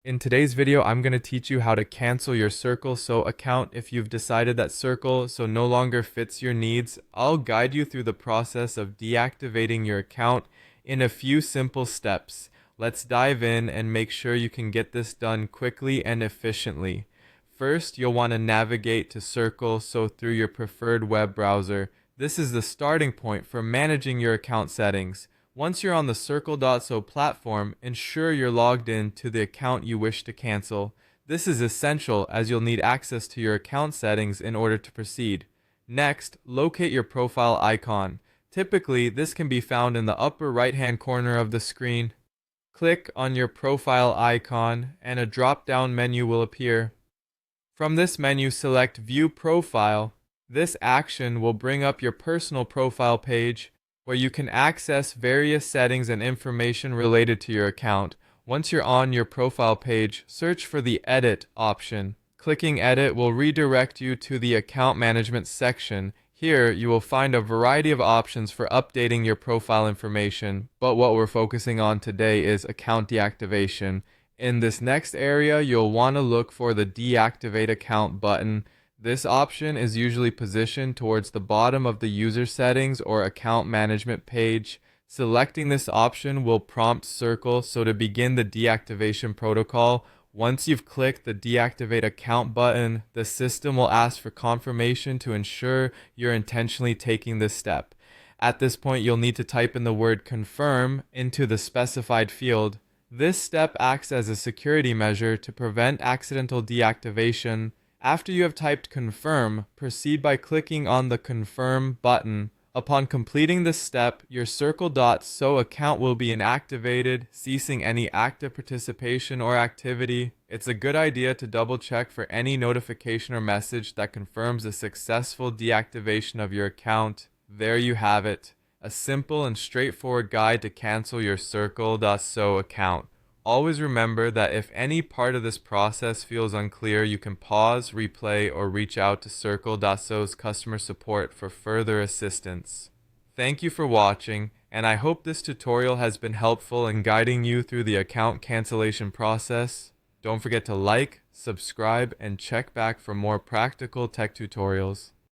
In today's video, I'm going to teach you how to cancel your Circle.so account if you've decided that Circle.so no longer fits your needs. I'll guide you through the process of deactivating your account in a few simple steps. Let's dive in and make sure you can get this done quickly and efficiently. First, you'll want to navigate to Circle.so through your preferred web browser. This is the starting point for managing your account settings. Once you're on the Circle.so platform, ensure you're logged in to the account you wish to cancel. This is essential as you'll need access to your account settings in order to proceed. Next, locate your profile icon. Typically, this can be found in the upper right-hand corner of the screen. Click on your profile icon and a drop-down menu will appear. From this menu, select View Profile. This action will bring up your personal profile page, where you can access various settings and information related to your account. Once you're on your profile page, search for the Edit option. Clicking Edit will redirect you to the Account Management section. Here, you will find a variety of options for updating your profile information, but what we're focusing on today is account deactivation. In this next area, you'll want to look for the Deactivate Account button. This option is usually positioned towards the bottom of the user settings or account management page. Selecting this option will prompt Circle.so to begin the deactivation protocol. Once you've clicked the Deactivate Account button, the system will ask for confirmation to ensure you're intentionally taking this step. At this point, you'll need to type in the word confirm into the specified field. This step acts as a security measure to prevent accidental deactivation. After you have typed confirm, proceed by clicking on the confirm button. Upon completing this step, your Circle.so account will be inactivated, ceasing any active participation or activity. It's a good idea to double check for any notification or message that confirms a successful deactivation of your account. There you have it, a simple and straightforward guide to cancel your Circle.so account. Always remember that if any part of this process feels unclear, you can pause, replay, or reach out to Circle.so's customer support for further assistance. Thank you for watching, and I hope this tutorial has been helpful in guiding you through the account cancellation process. Don't forget to like, subscribe, and check back for more practical tech tutorials.